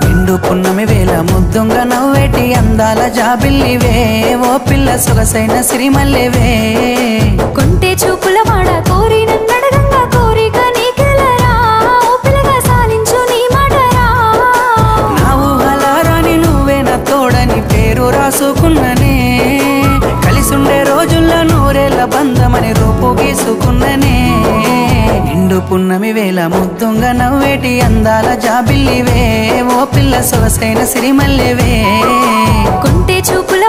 నిండు పున్నమి వేళ ముద్దుంగ నవ్వేటి అందాల జాబిల్లివే ఓ పిల్ల సొగసైన సిరిమల్లెవే కొంటే చూపుల వాడ కోరి నన్నడగంగా కోరిక నీకెలరా ఓ పిల్లగా సాలించు నీ మాటరా నా ఊహలారాని నువ్వే నా తోడని పేరు రాసుకున్ననే కలిసుండే రోజుల్లో నూరేళ్ల బంధమని రూపు గీసుకున్ననే నిండు పున్నమి వేళ ముద్దుంగ నవ్వేటి అందాల జాబిల్లివే ఓ పిల్ల సొగసైన సిరిమల్లెవే కొంటే చూపుల